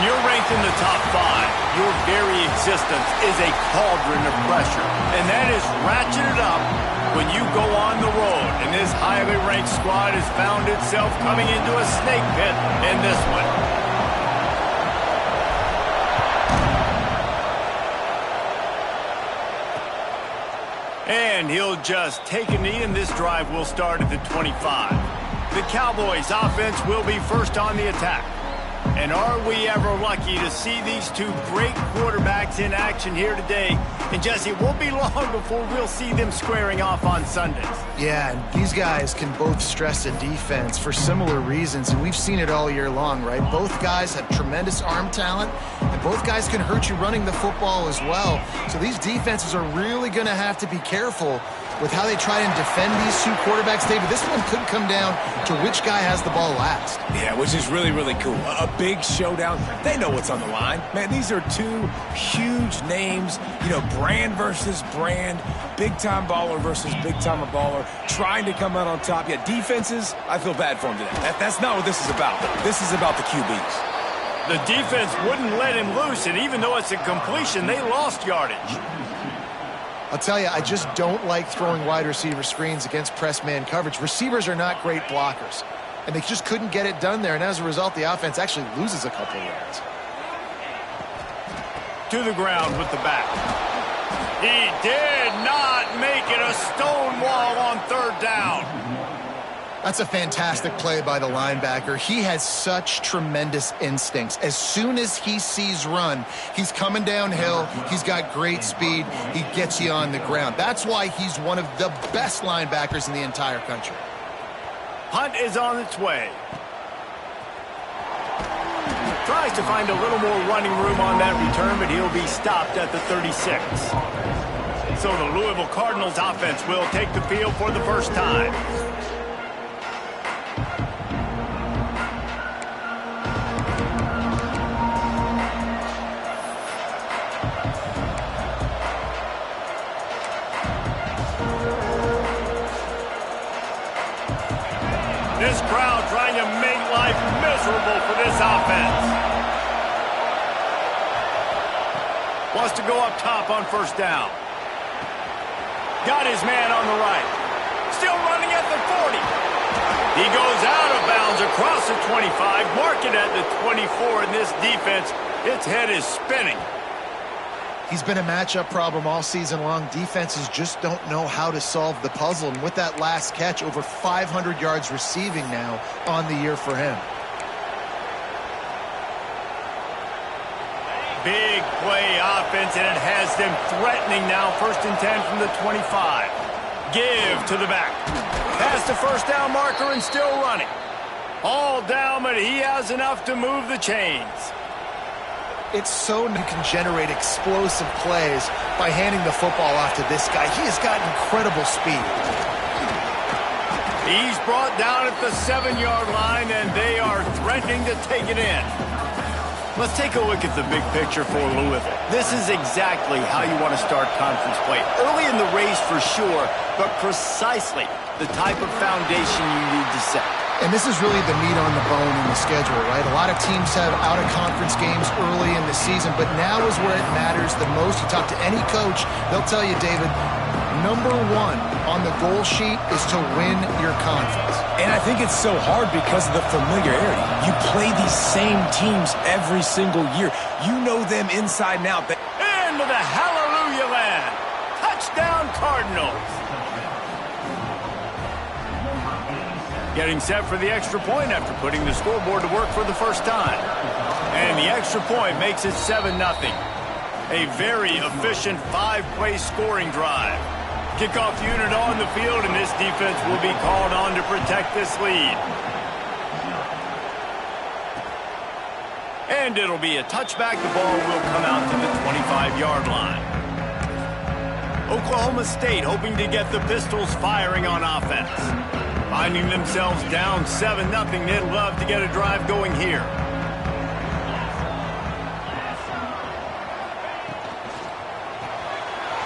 you're ranked in the top 5, your very existence is a cauldron of pressure. And that is ratcheted up when you go on the road. And this highly ranked squad has found itself coming into a snake pit in this one. And he'll just take a knee, and this drive will start at the 25. The Cowboys' offense will be first on the attack. And are we ever lucky to see these two great quarterbacks in action here today? And Jesse, it won't be long before we'll see them squaring off on Sundays. Yeah, and these guys can both stress a defense for similar reasons, and we've seen it all year long, right? Both guys have tremendous arm talent, and both guys can hurt you running the football as well. So these defenses are really going to have to be careful with how they try and defend these two quarterbacks. David, this one could come down to which guy has the ball last. Yeah, which is really, really cool. A big showdown. They know what's on the line. Man, these are two huge names, you know, brand versus brand, big-time baller versus big-time baller, trying to come out on top. Yeah, defenses, I feel bad for them today. That's not what this is about. This is about the QBs. The defense wouldn't let him loose, and even though it's a completion, they lost yardage. I'll tell you, I just don't like throwing wide receiver screens against press man coverage. Receivers are not great blockers, and they just couldn't get it done there, and as a result, the offense actually loses a couple of yards. To the ground with the back. He did not make it a stone wall on third down. That's a fantastic play by the linebacker. He has such tremendous instincts. As soon as he sees run, he's coming downhill. He's got great speed. He gets you on the ground. That's why he's one of the best linebackers in the entire country. Hunt is on its way. Tries to find a little more running room on that return, but he'll be stopped at the 36. So the Louisville Cardinals offense will take the field for the first time. This crowd trying to make life miserable for this offense. Wants to go up top on first down. Got his man on the right. Still running at the 40. He goes out of bounds across the 25. Mark it at the 24, and this defense, its head is spinning. He's been a matchup problem all season long. Defenses just don't know how to solve the puzzle. And with that last catch, over 500 yards receiving now on the year for him. Big play offense, and it has them threatening now. 1st and 10 from the 25. Give to the back. Past the first down marker and still running. All down, but he has enough to move the chains. It's so you can generate explosive plays by handing the football off to this guy. He has got incredible speed. He's brought down at the 7-yard line, and they are threatening to take it in. Let's take a look at the big picture for Louisville. This is exactly how you want to start conference play. Early in the race for sure, but precisely the type of foundation you need to set. And this is really the meat on the bone in the schedule, right? A lot of teams have out-of-conference games early in the season, but now is where it matters the most. You talk to any coach, they'll tell you, David, number 1 on the goal sheet is to win your conference. And I think it's so hard because of the familiarity. You play these same teams every single year. You know them inside and out. Into the hallelujah land. Touchdown Cardinals. Getting set for the extra point after putting the scoreboard to work for the first time. And the extra point makes it 7-0. A very efficient 5-play scoring drive. Kickoff unit on the field, and this defense will be called on to protect this lead. And it'll be a touchback. The ball will come out to the 25-yard line. Oklahoma State hoping to get the Pistols firing on offense. Finding themselves down 7-0, they'd love to get a drive going here.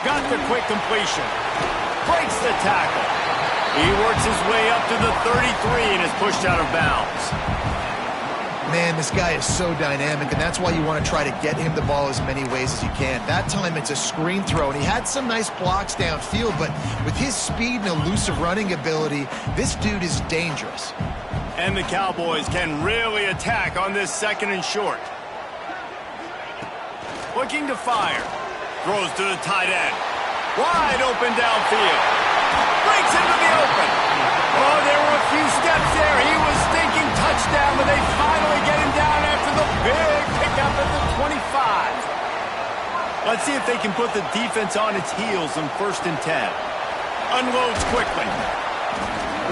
Got the quick completion. Breaks the tackle. He works his way up to the 33 and is pushed out of bounds. Man, this guy is so dynamic, and that's why you want to try to get him the ball as many ways as you can. That time it's a screen throw, and he had some nice blocks downfield, but with his speed and elusive running ability, this dude is dangerous. And the Cowboys can really attack on this 2nd and short. Looking to fire. Throws to the tight end. Wide open downfield. Breaks into the open. Oh, there were a few steps there. He was thinking touchdown, but they finally get him down after the big pickup at the 25. Let's see if they can put the defense on its heels on 1st and 10. Unloads quickly.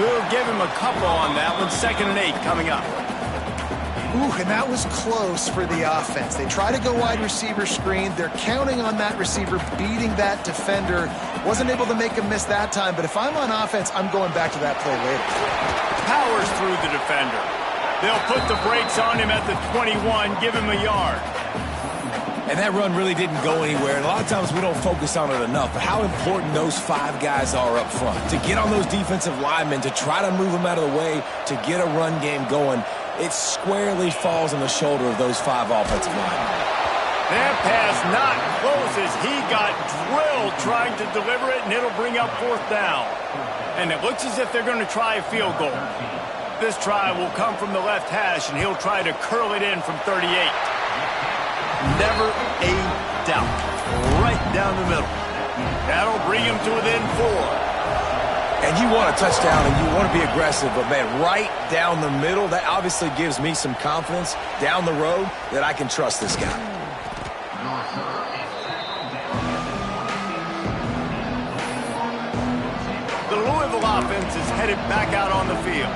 We'll give him a couple on that one. 2nd and 8 coming up. Ooh, and that was close for the offense. They try to go wide receiver screen. They're counting on that receiver beating that defender. Wasn't able to make him miss that time, but if I'm on offense, I'm going back to that play later. Powers through the defender. They'll put the brakes on him at the 21, give him a yard. And that run really didn't go anywhere. And a lot of times we don't focus on it enough, but how important those 5 guys are up front. To get on those defensive linemen, to try to move them out of the way, to get a run game going, it squarely falls on the shoulder of those 5 offensive linemen. That pass not close as he got drilled trying to deliver it, and it'll bring up 4th down. And it looks as if they're going to try a field goal. This try will come from the left hash, and he'll try to curl it in from 38. Never a doubt. Right down the middle. That'll bring him to within 4. And you want a touchdown and you want to be aggressive, but man, right down the middle, that obviously gives me some confidence down the road that I can trust this guy. The Louisville offense is headed back out on the field.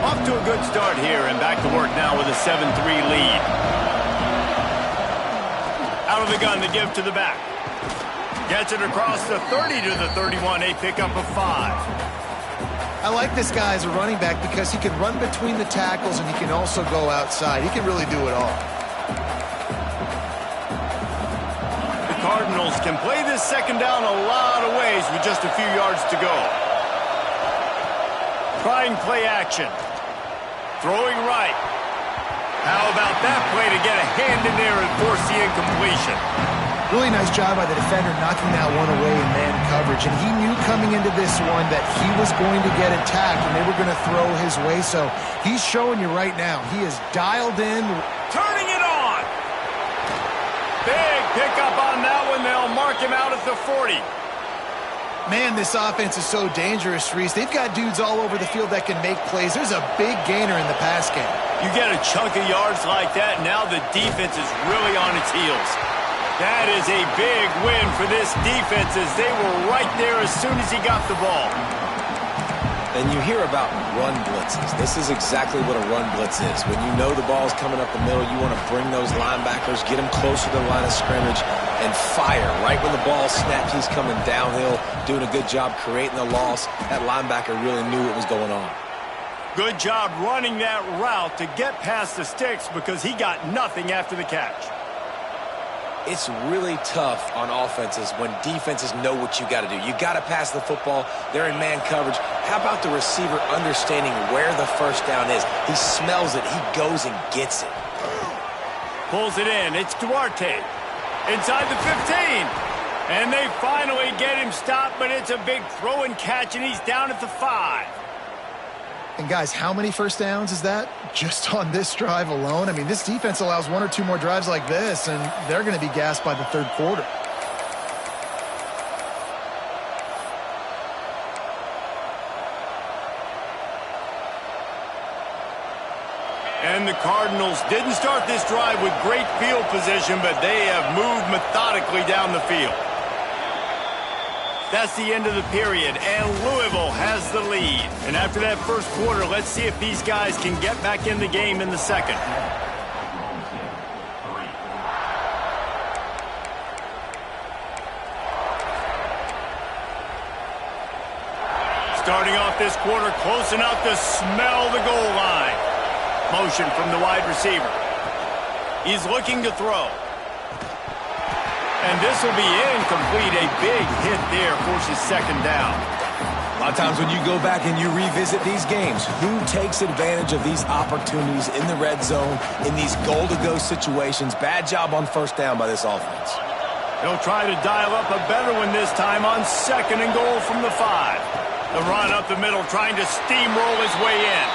Off to a good start here and back to work now with a 7-3 lead. Out of the gun, the give to the back. Gets it across the 30 to the 31, a pickup of 5. I like this guy as a running back because he can run between the tackles and he can also go outside. He can really do it all. The Cardinals can play this 2nd down a lot of ways with just a few yards to go. Trying play action. Throwing right. How about that play to get a hand in there and force the incompletion? Really nice job by the defender knocking that one away in man coverage. And he knew coming into this one that he was going to get attacked and they were going to throw his way. So he's showing you right now. He is dialed in. Turning it on. Big pickup on that one. They'll mark him out at the 40. Man, this offense is so dangerous, Reese. They've got dudes all over the field that can make plays. There's a big gainer in the pass game. You get a chunk of yards like that, now the defense is really on its heels. That is a big win for this defense as they were right there as soon as he got the ball. And you hear about run blitzes. This is exactly what a run blitz is. When you know the ball's coming up the middle, you want to bring those linebackers, get them closer to the line of scrimmage, and fire. Right when the ball snaps, he's coming downhill, doing a good job creating the loss. That linebacker really knew what was going on. Good job running that route to get past the sticks because he got nothing after the catch. It's really tough on offenses when defenses know what you got to do. You got to pass the football. They're in man coverage. How about the receiver understanding where the 1st down is? He smells it. He goes and gets it. Pulls it in. It's Duarte. Inside the 15. And they finally get him stopped, but it's a big throw and catch, and he's down at the 5. And guys, how many 1st downs is that just on this drive alone? I mean, this defense allows 1 or 2 more drives like this, and they're going to be gassed by the 3rd quarter. And the Cardinals didn't start this drive with great field position, but they have moved methodically down the field. That's the end of the period, and Louisville has the lead. And after that 1st quarter, let's see if these guys can get back in the game in the 2nd. Starting off this quarter, close enough to smell the goal line. Motion from the wide receiver. He's looking to throw. And this will be incomplete. A big hit there forces 2nd down. A lot of times when you go back and you revisit these games, who takes advantage of these opportunities in the red zone, in these goal-to-go situations? Bad job on first down by this offense. He'll try to dial up a better one this time on 2nd and goal from the 5. The run up the middle, trying to steamroll his way in.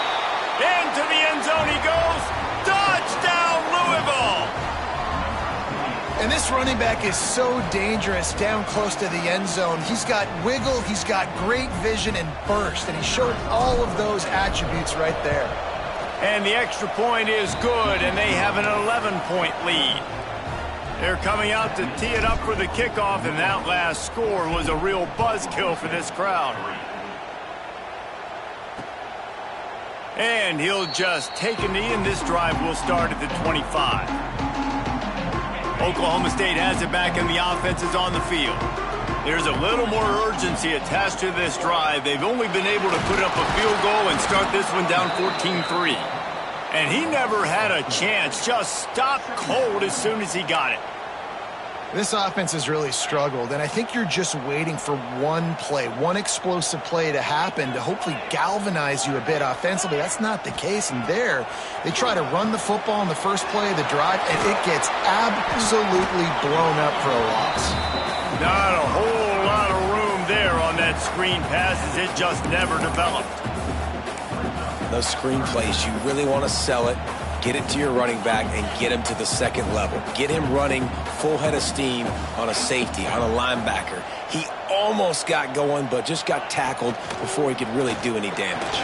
Into the end zone he goes. Touchdown, Louisville! And this running back is so dangerous down close to the end zone. He's got wiggle, he's got great vision and burst, and he showed all of those attributes right there. And the extra point is good, and they have an 11-point lead. They're coming out to tee it up for the kickoff, and that last score was a real buzzkill for this crowd. And he'll just take a knee, and this drive will start at the 25. Oklahoma State has it back, and the offense is on the field. There's a little more urgency attached to this drive. They've only been able to put up a field goal and start this one down 14-3. And he never had a chance, just stopped cold as soon as he got it. This offense has really struggled, and I think you're just waiting for one play, one explosive play to happen to hopefully galvanize you a bit offensively. That's not the case, and there, they try to run the football in the first play of the drive, and it gets absolutely blown up for a loss. Not a whole lot of room there on that screen pass, as it just never developed. Those screen plays, you really want to sell it, get it to your running back, and get him to the second level. Get him running full head of steam on a safety, on a linebacker. He almost got going, but just got tackled before he could really do any damage.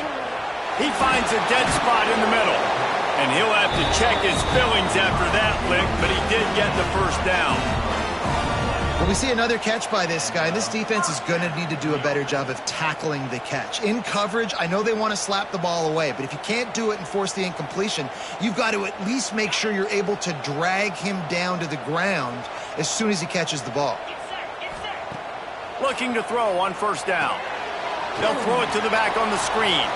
He finds a dead spot in the middle, and he'll have to check his fillings after that lick, but he did get the first down. Well, we see another catch by this guy. This defense is going to need to do a better job of tackling the catch. In coverage, I know they want to slap the ball away, but if you can't do it and force the incompletion, you've got to at least make sure you're able to drag him down to the ground as soon as he catches the ball. Looking to throw on first down. They'll throw it to the back on the screen.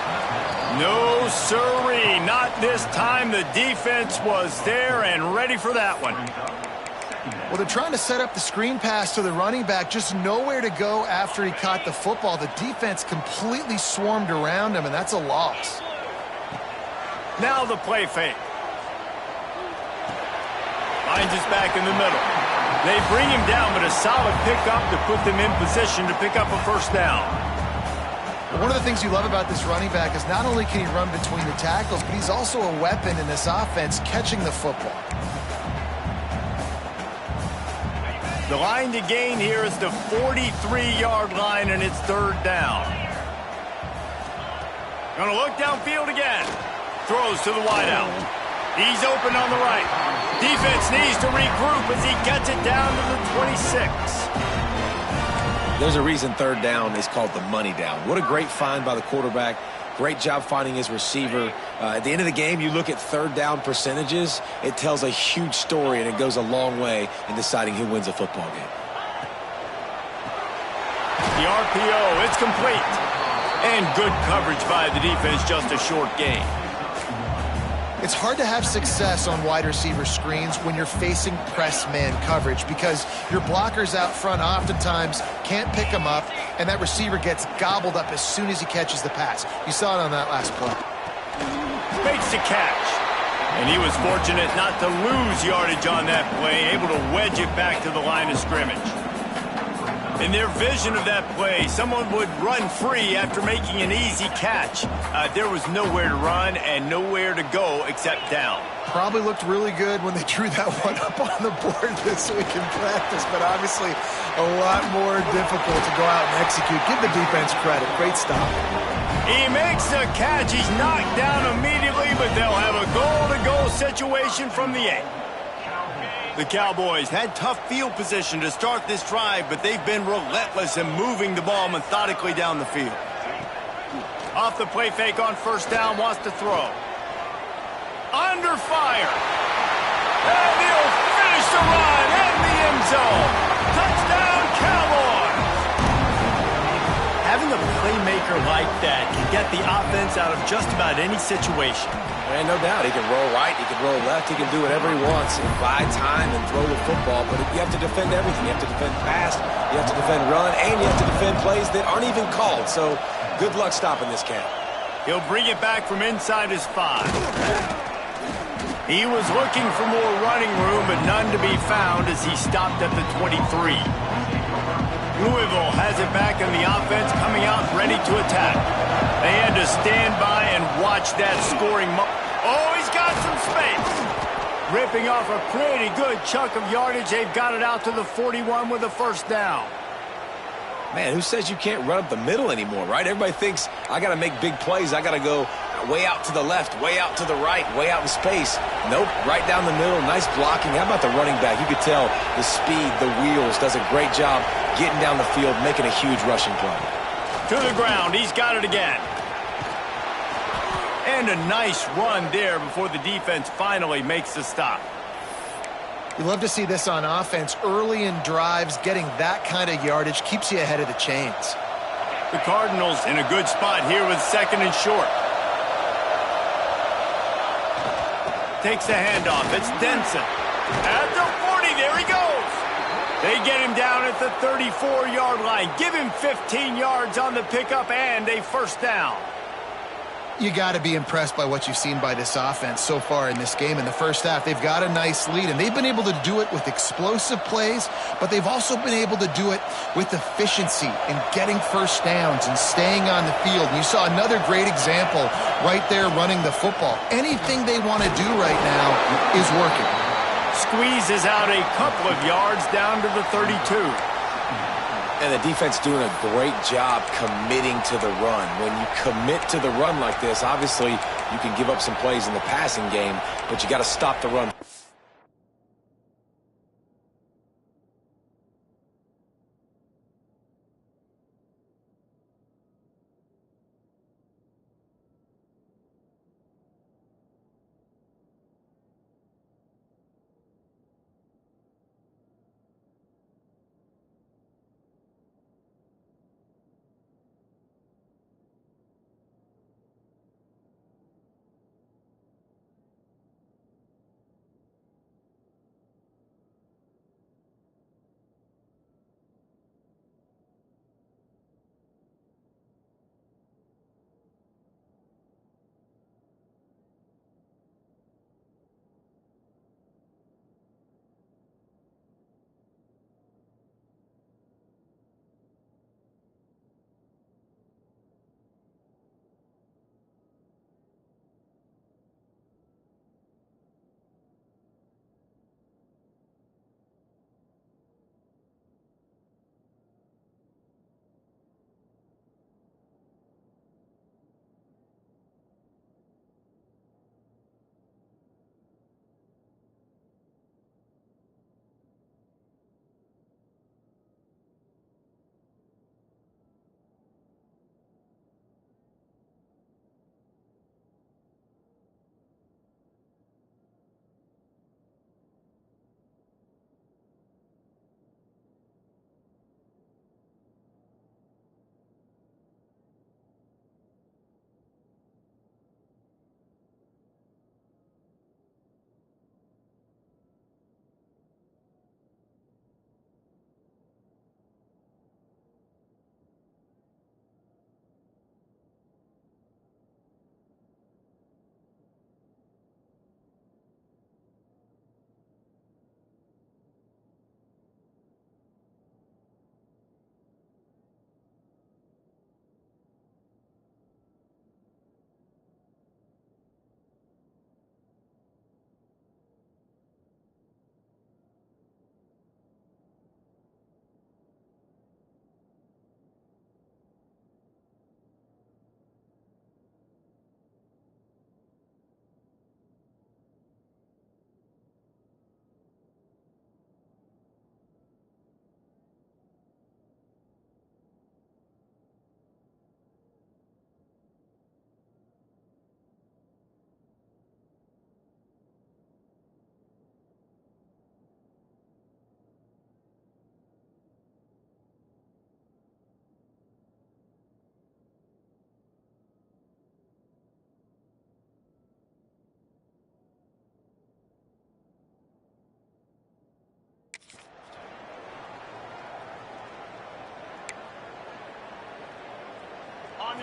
No siree, not this time. The defense was there and ready for that one. Well, they're trying to set up the screen pass to the running back, just nowhere to go after he caught the football. The defense completely swarmed around him, and that's a loss. Now the play fake. Finds us back in the middle. They bring him down, but a solid pickup to put them in position to pick up a first down. One of the things you love about this running back is not only can he run between the tackles, but he's also a weapon in this offense catching the football. The line to gain here is the 43-yard line, and it's third down. Gonna look downfield again. Throws to the wideout. He's open on the right. Defense needs to regroup as he gets it down to the 26. There's a reason third down is called the money down. What a great find by the quarterback. Great job finding his receiver. At the end of the game, you look at third down percentages, it tells a huge story, and it goes a long way in deciding who wins a football game. The RPO, it's complete. And good coverage by the defense, just a short gain. It's hard to have success on wide receiver screens when you're facing press man coverage because your blockers out front oftentimes can't pick them up, and that receiver gets gobbled up as soon as he catches the pass. You saw it on that last play. Makes the catch. And he was fortunate not to lose yardage on that play, able to wedge it back to the line of scrimmage. In their vision of that play, someone would run free after making an easy catch. There was nowhere to run and nowhere to go except down. Probably looked really good when they drew that one up on the board this week in practice, but obviously a lot more difficult to go out and execute. Give the defense credit. Great stop. He makes the catch. He's knocked down immediately, but they'll have a goal-to-goal situation from the 8. The Cowboys had tough field position to start this drive, but they've been relentless in moving the ball methodically down the field. Off the play fake on first down, wants to throw. Under fire. And he'll finish the run in the end zone. Touchdown, Cowboys. Having a playmaker like that can get the offense out of just about any situation. And no doubt, he can roll right, he can roll left, he can do whatever he wants and buy time and throw the football. But you have to defend everything. You have to defend pass, you have to defend run, and you have to defend plays that aren't even called. So good luck stopping this cat. He'll bring it back from inside his 5. He was looking for more running room, but none to be found as he stopped at the 23. Louisville has it back in the offense, coming out ready to attack. They had to stand by and watch that scoring. Oh, he's got some space. Ripping off a pretty good chunk of yardage. They've got it out to the 41 with a first down. Man, who says you can't run up the middle anymore, right? Everybody thinks I got to make big plays. I got to go way out to the left, way out to the right, way out in space. Nope, right down the middle. Nice blocking. How about the running back? You could tell the speed, the wheels, does a great job getting down the field, making a huge rushing play. To the ground. He's got it again. And a nice run there before the defense finally makes the stop. You love to see this on offense. Early in drives, getting that kind of yardage keeps you ahead of the chains. The Cardinals in a good spot here with 2nd and short. Takes the handoff. It's Denson. At the 40, there he goes. They get him down at the 34-yard line. Give him 15 yards on the pickup and a first down. You got to be impressed by what you've seen by this offense so far in this game. In the first half, they've got a nice lead, and they've been able to do it with explosive plays, but they've also been able to do it with efficiency and getting first downs and staying on the field. And you saw another great example right there running the football. Anything they want to do right now is working. Squeezes out a couple of yards down to the 32. And the defense doing a great job committing to the run. When you commit to the run like this, obviously you can give up some plays in the passing game, but you got to stop the run.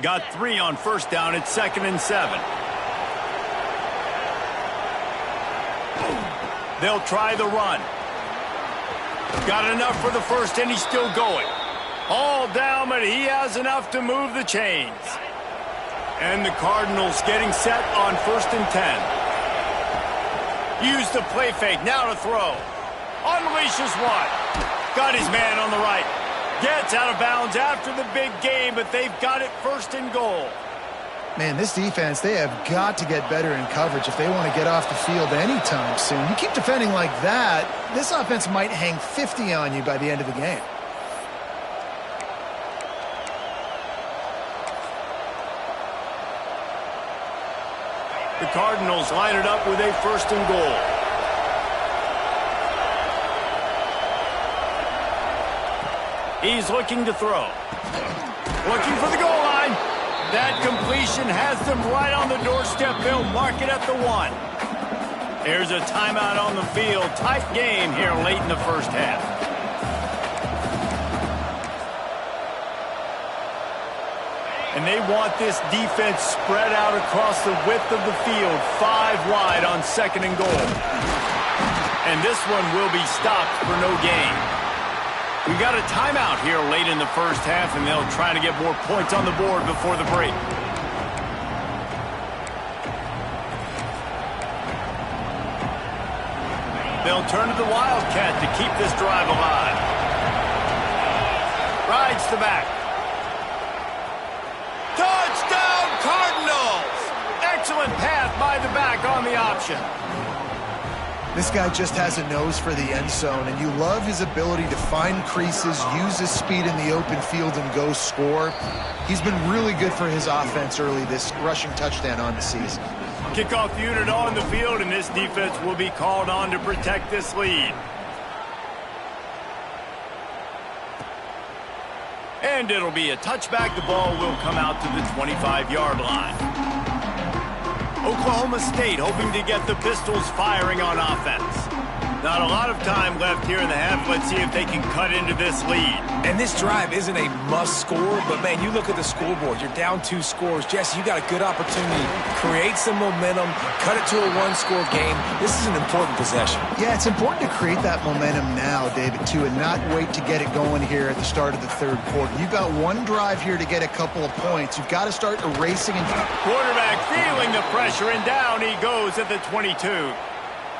Got 3 on first down at 2nd and 7. They'll try the run. Got enough for the first, and he's still going. All down, but he has enough to move the chains. And the Cardinals getting set on 1st and 10. Use the play fake, now to throw. Unleashes one. Got his man on the right. Gets out of bounds after the big game, but they've got it 1st and goal. Man, this defense, they have got to get better in coverage if they want to get off the field anytime soon. You keep defending like that, this offense might hang 50 on you by the end of the game. The Cardinals line it up with a 1st and goal. He's looking to throw. Looking for the goal line. That completion has them right on the doorstep. They'll mark it at the 1. There's a timeout on the field. Tight game here late in the first half. And they want this defense spread out across the width of the field. 5 wide on 2nd and goal. And this one will be stopped for no gain. We've got a timeout here late in the first half, and they'll try to get more points on the board before the break. They'll turn to the Wildcat to keep this drive alive. Rides the back. Touchdown, Cardinals! Excellent path by the back on the option. This guy just has a nose for the end zone, and you love his ability to find creases, use his speed in the open field, and go score. He's been really good for his offense early this rushing touchdown on the season. Kickoff unit on the field, and this defense will be called on to protect this lead. And it'll be a touchback. The ball will come out to the 25-yard line. Oklahoma State hoping to get the Pistols firing on offense. Not a lot of time left here in the half. Let's see if they can cut into this lead. And this drive isn't a must score, but man, you look at the scoreboard. You're down 2 scores. Jesse, you got a good opportunity. Create some momentum. Cut it to a 1-score game. This is an important possession. Yeah, it's important to create that momentum now, David, too, and not wait to get it going here at the start of the 3rd quarter. You've got 1 drive here to get a couple of points. You've got to start erasing. Quarterback feeling the pressure, and down he goes at the 22.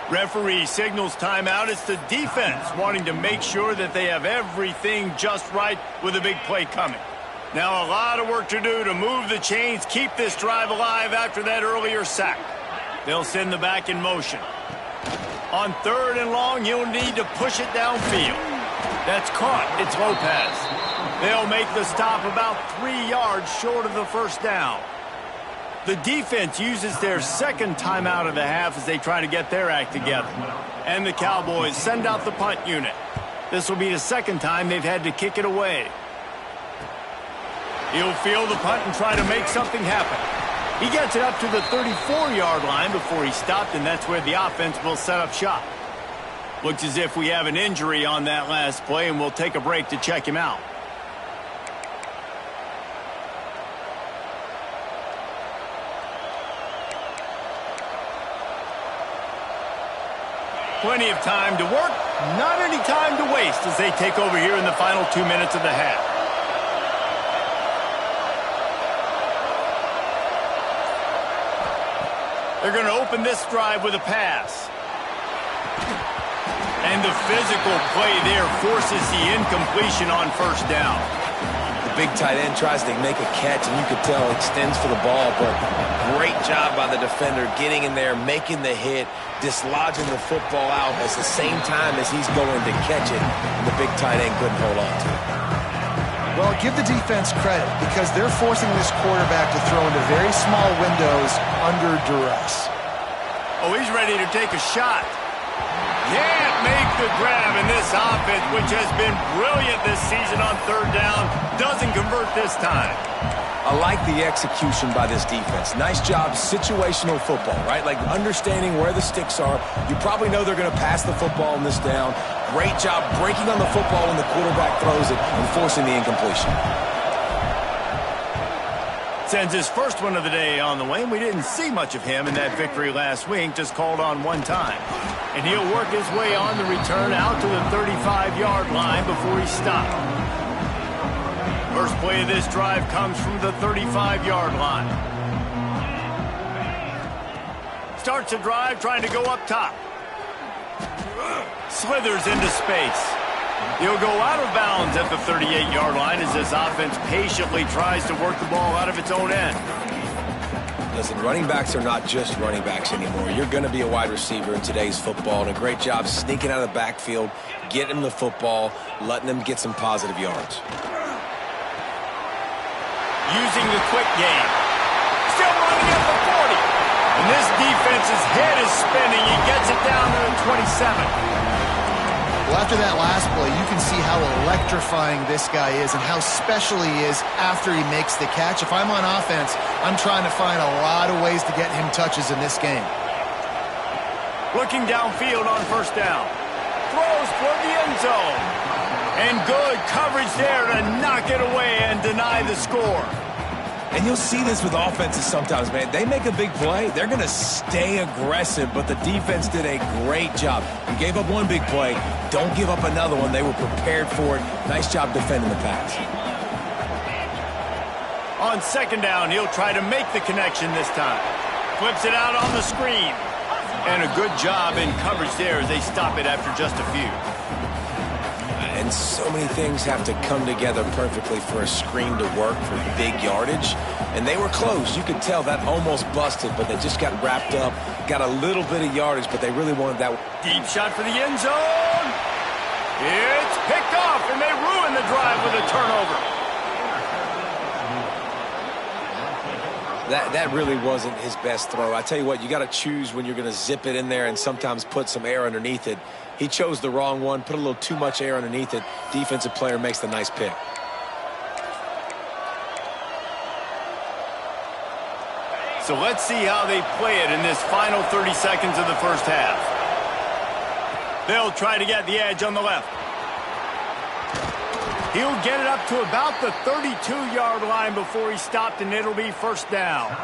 Referee signals timeout. It's the defense wanting to make sure that they have everything just right with a big play coming. Now a lot of work to do to move the chains, keep this drive alive after that earlier sack. They'll send the back in motion. On 3rd and long, he'll need to push it downfield. That's caught. It's Lopez. They'll make the stop about 3 yards short of the first down. The defense uses their 2nd timeout of the half as they try to get their act together. And the Cowboys send out the punt unit. This will be the 2nd time they've had to kick it away. He'll field the punt and try to make something happen. He gets it up to the 34-yard line before he stopped, and that's where the offense will set up shop. Looks as if we have an injury on that last play, and we'll take a break to check him out. Plenty of time to work, not any time to waste as they take over here in the final 2 minutes of the half. They're going to open this drive with a pass. And the physical play there forces the incompletion on 1st down. The big tight end tries to make a catch, and you could tell extends for the ball, but great job by the defender getting in there, making the hit, dislodging the football out at the same time as he's going to catch it, and the big tight end couldn't hold on to it. Well, give the defense credit because they're forcing this quarterback to throw into very small windows under duress. Oh, he's ready to take a shot. Can't make the grab, and this offense, which has been brilliant this season on 3rd down, doesn't convert this time. I like the execution by this defense. Nice job, situational football, right? Like understanding where the sticks are. You probably know they're going to pass the football on this down. Great job breaking on the football when the quarterback throws it and forcing the incompletion. Sends his first one of the day on the way. We didn't see much of him in that victory last week, just called on one time. And he'll work his way on the return out to the 35-yard line before he's stopped. First play of this drive comes from the 35-yard line. Starts a drive trying to go up top. Slithers into space. He'll go out of bounds at the 38-yard line as this offense patiently tries to work the ball out of its own end. Listen, running backs are not just running backs anymore. You're going to be a wide receiver in today's football, and a great job sneaking out of the backfield, getting them the football, letting them get some positive yards. Using the quick game. Still running at the 40. And this defense's head is spinning. He gets it down to the 27. Well, after that last play, you can see how electrifying this guy is and how special he is after he makes the catch. If I'm on offense, I'm trying to find a lot of ways to get him touches in this game. Looking downfield on first down. Throws for the end zone. And good coverage there to knock it away and deny the score. And you'll see this with offenses sometimes, man. They make a big play, they're going to stay aggressive, but the defense did a great job. You gave up one big play, don't give up another one. They were prepared for it. Nice job defending the pass. On second down, he'll try to make the connection this time. Flips it out on the screen. And a good job in coverage there as they stop it after just a few. And so many things have to come together perfectly for a screen to work for big yardage. And they were close. You could tell that almost busted, but they just got wrapped up, got a little bit of yardage, but they really wanted that. Deep shot for the end zone. It's picked off, and they ruin the drive with a turnover. That really wasn't his best throw. I tell you what, you got to choose when you're going to zip it in there and sometimes put some air underneath it. He chose the wrong one, put a little too much air underneath it. Defensive player makes the nice pick. So let's see how they play it in this final 30 seconds of the first half. They'll try to get the edge on the left. He'll get it up to about the 32-yard line before he's stopped, and it'll be first down.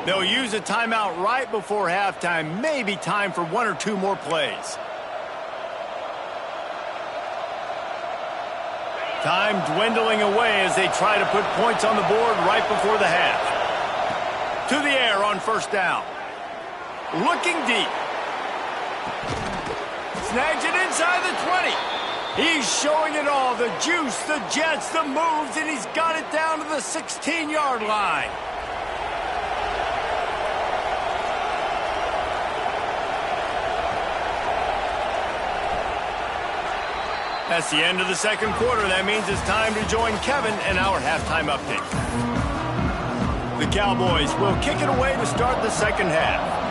They'll use a timeout right before halftime. Maybe time for one or two more plays. Time dwindling away as they try to put points on the board right before the half. To the air on first down. Looking deep. Snags it inside the 20. He's showing it all. The juice, the jets, the moves, and he's got it down to the 16-yard line. That's the end of the second quarter. That means it's time to join Kevin and our halftime update. The Cowboys will kick it away to start the second half.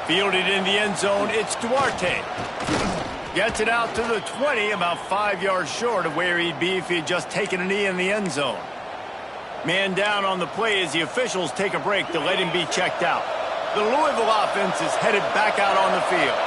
Fielded in the end zone, it's Duarte. Gets it out to the 20, about 5 yards short of where he'd be if he'd just taken a knee in the end zone. Man down on the play as the officials take a break to let him be checked out. The Louisville offense is headed back out on the field.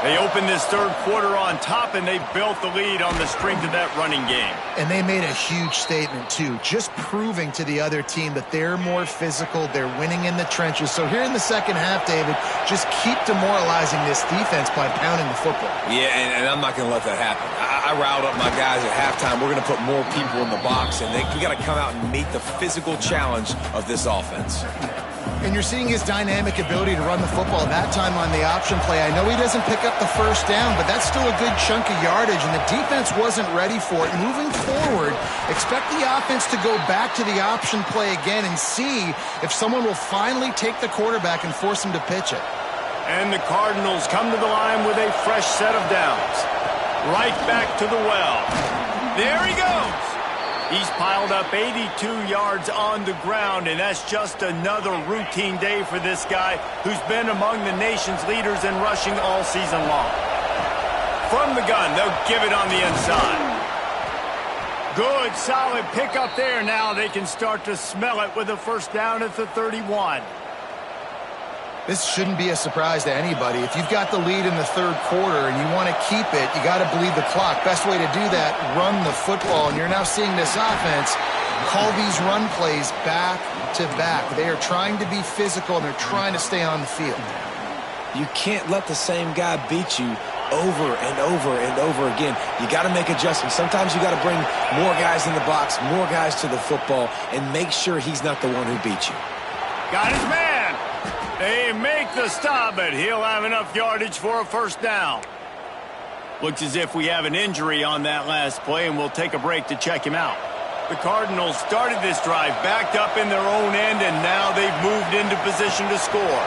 They opened this third quarter on top, and they built the lead on the strength of that running game. And they made a huge statement, too, just proving to the other team that they're more physical, they're winning in the trenches. So here in the second half, David, just keep demoralizing this defense by pounding the football. Yeah, and I'm not going to let that happen. I riled up my guys at halftime. We're going to put more people in the box, and we got to come out and meet the physical challenge of this offense. And you're seeing his dynamic ability to run the football, that time on the option play. I know he doesn't pick up the first down, but that's still a good chunk of yardage, and the defense wasn't ready for it. Moving forward, expect the offense to go back to the option play again and see if someone will finally take the quarterback and force him to pitch it. And the Cardinals come to the line with a fresh set of downs. Right back to the well. There he goes. He's piled up 82 yards on the ground, and that's just another routine day for this guy who's been among the nation's leaders in rushing all season long. From the gun, they'll give it on the inside. Good, solid pickup there. Now they can start to smell it with a first down at the 31. This shouldn't be a surprise to anybody. If you've got the lead in the third quarter and you want to keep it, you got to bleed the clock. Best way to do that, run the football. And you're now seeing this offense call these run plays back to back. They are trying to be physical, and they're trying to stay on the field. You can't let the same guy beat you over and over and over again. You got to make adjustments. Sometimes you got to bring more guys in the box, more guys to the football, and make sure he's not the one who beat you. Got his man. They make the stop, but he'll have enough yardage for a first down. Looks as if we have an injury on that last play, and we'll take a break to check him out. The Cardinals started this drive backed up in their own end, and now they've moved into position to score.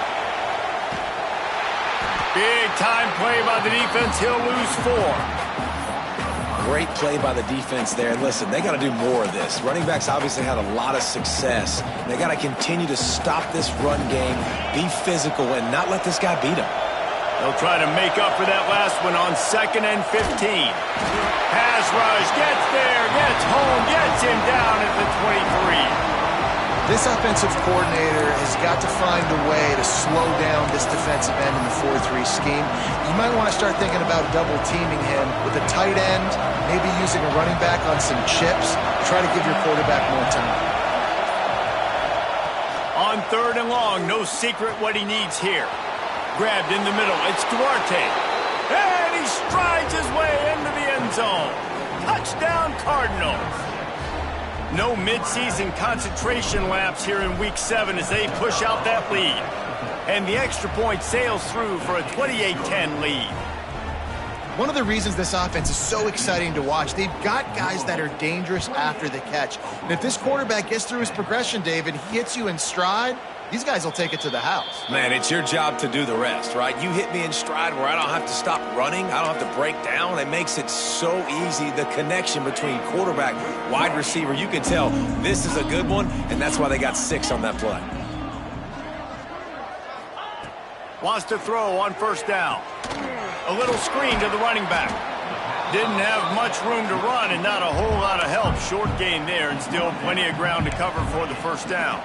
Big time play by the defense. He'll lose 4. Great play by the defense there. And listen, they got to do more of this. Running backs obviously had a lot of success. They got to continue to stop this run game, be physical, and not let this guy beat them. They'll try to make up for that last one on 2nd and 15. Pass rush, gets there, gets home, gets him down at the 23. This offensive coordinator has got to find a way to slow down this defensive end in the 4-3 scheme. You might want to start thinking about double-teaming him with a tight end, maybe using a running back on some chips. Try to give your quarterback more time. On 3rd and long, no secret what he needs here. Grabbed in the middle, it's Duarte. And he strides his way into the end zone. Touchdown, Cardinals. No midseason concentration laps here in Week 7 as they push out that lead. And the extra point sails through for a 28-10 lead. One of the reasons this offense is so exciting to watch, they've got guys that are dangerous after the catch. And if this quarterback gets through his progression, David, hits you in stride, these guys will take it to the house. Man, it's your job to do the rest, right? You hit me in stride where I don't have to stop running. I don't have to break down. It makes it so easy, the connection between quarterback, wide receiver. You can tell this is a good one, and that's why they got 6 on that play. Wants to throw on 1st down. A little screen to the running back. Didn't have much room to run and not a whole lot of help. Short gain there and still plenty of ground to cover for the 1st down.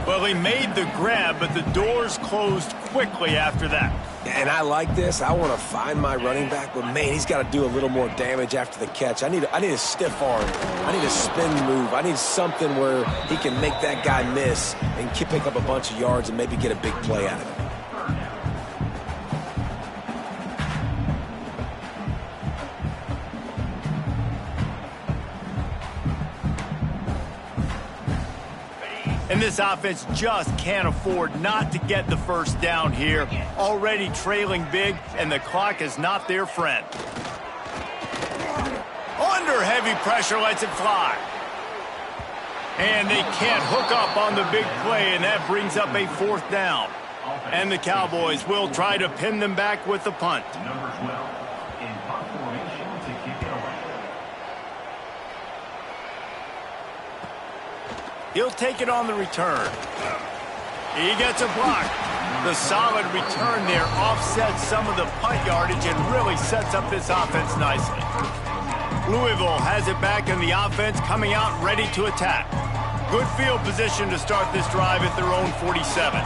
Well, he made the grab, but the doors closed quickly after that. And I like this. I want to find my running back, but, man, he's got to do a little more damage after the catch. I need a stiff arm. I need a spin move. I need something where he can make that guy miss and pick up a bunch of yards and maybe get a big play out of it. And this offense just can't afford not to get the 1st down here. Already trailing big, and the clock is not their friend. Under heavy pressure, lets it fly. And they can't hook up on the big play, and that brings up a 4th down. And the Cowboys will try to pin them back with the punt. Number 12 in punt formation to kick it away. He'll take it on the return. He gets a block. The solid return there offsets some of the punt yardage and really sets up this offense nicely. Louisville has it back in the offense, coming out ready to attack. Good field position to start this drive at their own 47.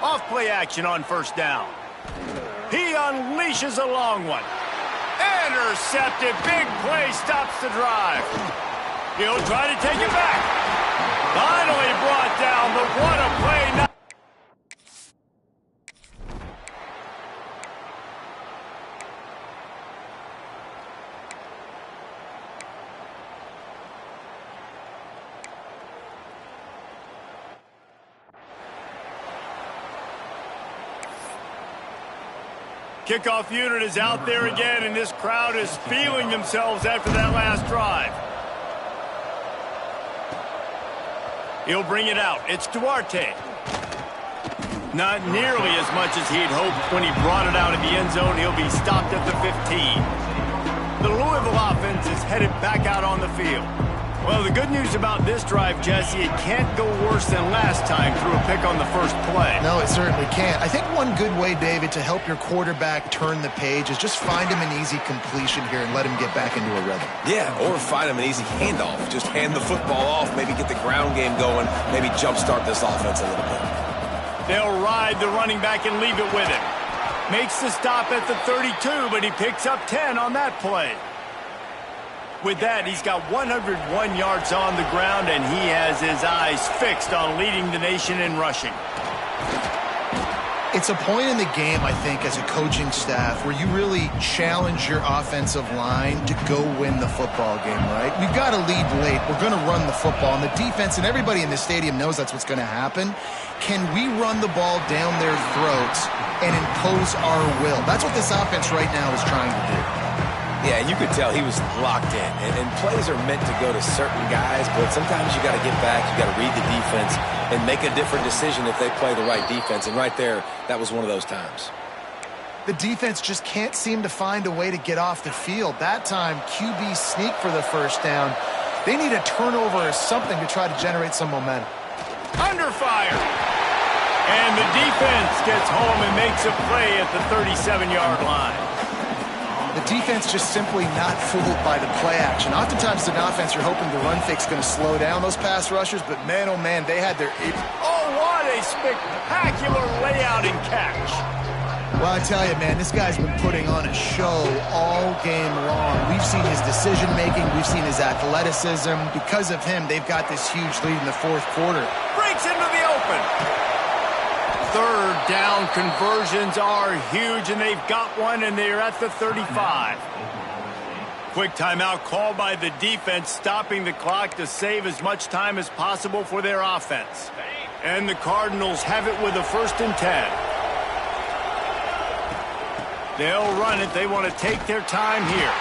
Off play action on 1st down. He unleashes a long one. Intercepted. Big play stops the drive. He'll try to take it back. Finally brought down, but what a play. Kickoff unit is out there again, and this crowd is feeling themselves after that last drive. He'll bring it out. It's Duarte. Not nearly as much as he'd hoped when he brought it out of the end zone. He'll be stopped at the 15. The Louisville offense is headed back out on the field. Well, the good news about this drive, Jesse, it can't go worse than last time through a pick on the first play. No, it certainly can't. I think one good way, David, to help your quarterback turn the page is just find him an easy completion here and let him get back into a rhythm. Yeah, or find him an easy handoff. Just hand the football off, maybe get the ground game going, maybe jumpstart this offense a little bit. They'll ride the running back and leave it with him. Makes the stop at the 32, but he picks up 10 on that play. With that, he's got 101 yards on the ground, and he has his eyes fixed on leading the nation in rushing. It's a point in the game, I think, as a coaching staff where you really challenge your offensive line to go win the football game, right? We've got to lead late. We're going to run the football, and the defense and everybody in the stadium knows that's what's going to happen. Can we run the ball down their throats and impose our will? That's what this offense right now is trying to do. Yeah, you could tell he was locked in. And plays are meant to go to certain guys, but sometimes you got to get back, you got to read the defense, and make a different decision if they play the right defense. And right there, that was one of those times. The defense just can't seem to find a way to get off the field. That time, QB sneak for the first down. They need a turnover or something to try to generate some momentum. Under fire. And the defense gets home and makes a play at the 37-yard line. The defense just simply not fooled by the play action. Oftentimes, an offense, you're hoping the run fake's going to slow down those pass rushers, but man, oh man, they had their... Oh, what a spectacular layout and catch. Well, I tell you, man, this guy's been putting on a show all game long. We've seen his decision-making. We've seen his athleticism. Because of him, they've got this huge lead in the fourth quarter. Breaks into the open. Third down conversions are huge, and they've got one, and they're at the 35. Quick timeout called by the defense, stopping the clock to save as much time as possible for their offense. And the Cardinals have it with a 1st and 10. They'll run it. They want to take their time here.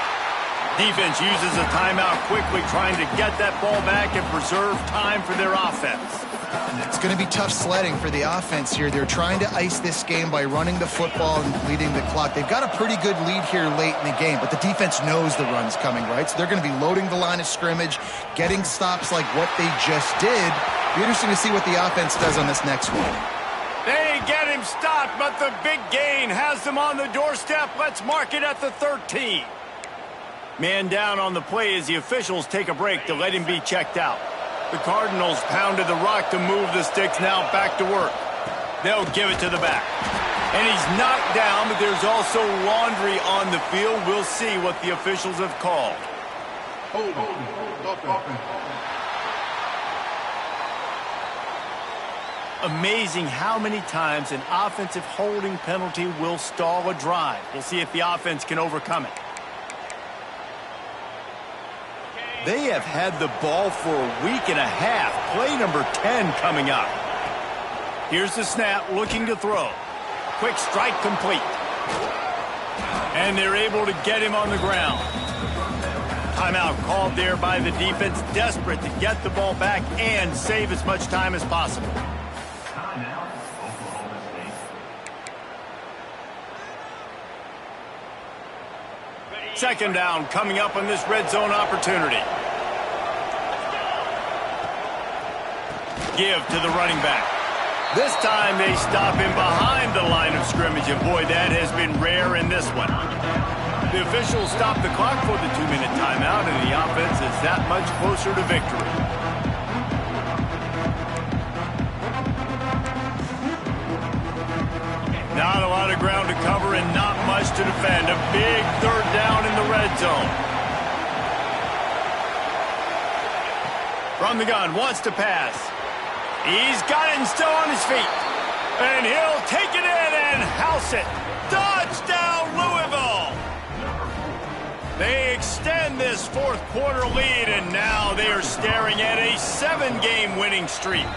Defense uses a timeout quickly, trying to get that ball back and preserve time for their offense. It's going to be tough sledding for the offense here. They're trying to ice this game by running the football and leading the clock. They've got a pretty good lead here late in the game, but the defense knows the run's coming, right? So they're going to be loading the line of scrimmage, getting stops like what they just did. Be interesting to see what the offense does on this next one. They get him stopped, but the big gain has them on the doorstep. Let's mark it at the 13. Man down on the play as the officials take a break to let him be checked out. The Cardinals pounded the rock to move the sticks, now back to work. They'll give it to the back. And he's knocked down, but there's also laundry on the field. We'll see what the officials have called. Amazing how many times an offensive holding penalty will stall a drive. We'll see if the offense can overcome it. They have had the ball for a week and a half. Play number 10 coming up. Here's the snap, looking to throw. Quick strike complete. And they're able to get him on the ground. Timeout called there by the defense, desperate to get the ball back and save as much time as possible. Timeout, Oklahoma State. Second down coming up on this red zone opportunity. Give to the running back. This time they stop him behind the line of scrimmage, and boy, that has been rare in this one. The officials stop the clock for the 2-minute timeout, and the offense is that much closer to victory. Not a lot of ground to cover and not much to defend. A big third down in the red zone. From the gun, wants to pass. He's got it and still on his feet. And he'll take it in and house it. Touchdown, Louisville! They extend this fourth quarter lead, and now they are staring at a 7-game winning streak.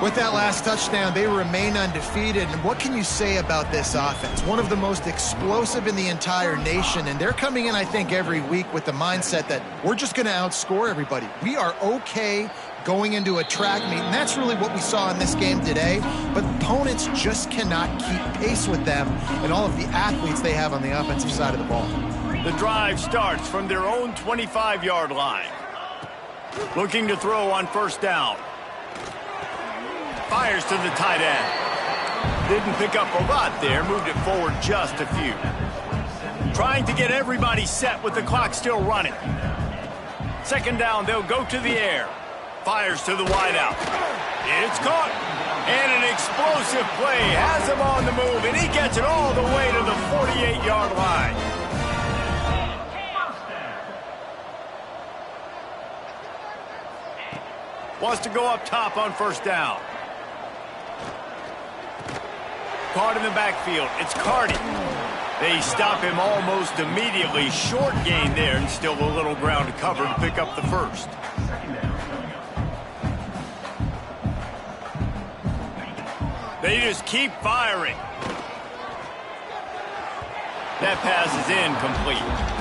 With that last touchdown, they remain undefeated. And what can you say about this offense? One of the most explosive in the entire nation. And they're coming in, I think, every week with the mindset that we're just going to outscore everybody. We are okay going into a track meet. And that's really what we saw in this game today. But opponents just cannot keep pace with them and all of the athletes they have on the offensive side of the ball. The drive starts from their own 25-yard line. Looking to throw on first down. Fires to the tight end. Didn't pick up a lot there, moved it forward just a few. Trying to get everybody set with the clock still running. Second down, they'll go to the air. Fires to the wideout. It's caught. And an explosive play has him on the move, and he gets it all the way to the 48-yard line. Wants to go up top on first down. Caught in the backfield. It's Carty. They stop him almost immediately. Short gain there, and still a little ground to cover to pick up the first. They just keep firing. That pass is incomplete.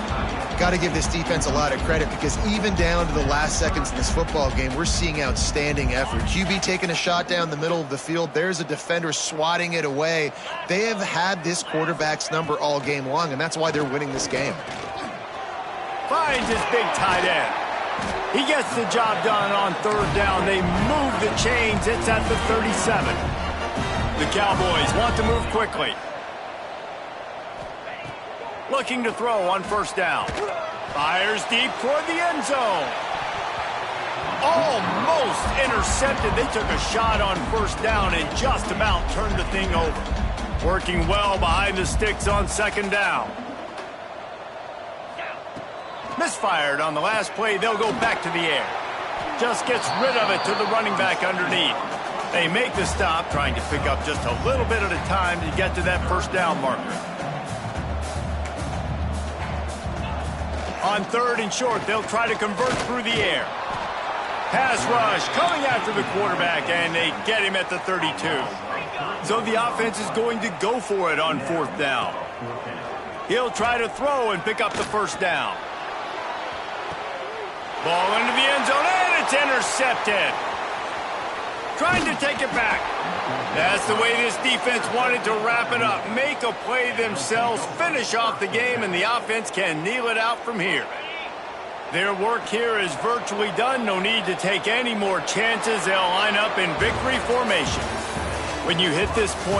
Got to give this defense a lot of credit because even down to the last seconds in this football game, we're seeing outstanding effort. QB taking a shot down the middle of the field. There's a defender swatting it away. They have had this quarterback's number all game long, and that's why they're winning this game. Finds his big tight end. He gets the job done on third down. They move the chains. It's at the 37. The Cowboys want to move quickly. Looking to throw on first down. Fires deep toward the end zone. Almost intercepted. They took a shot on first down and just about turned the thing over. Working well behind the sticks on second down. Misfired on the last play. They'll go back to the air. Just gets rid of it to the running back underneath. They make the stop, trying to pick up just a little bit at a time to get to that first down marker. On third and short, they'll try to convert through the air. Pass rush coming after the quarterback, and they get him at the 32. So the offense is going to go for it on fourth down. He'll try to throw and pick up the first down. Ball into the end zone, and it's intercepted. Trying to take it back. That's the way this defense wanted to wrap it up. Make a play themselves, finish off the game, and the offense can kneel it out from here. Their work here is virtually done. No need to take any more chances. They'll line up in victory formation. When you hit this point,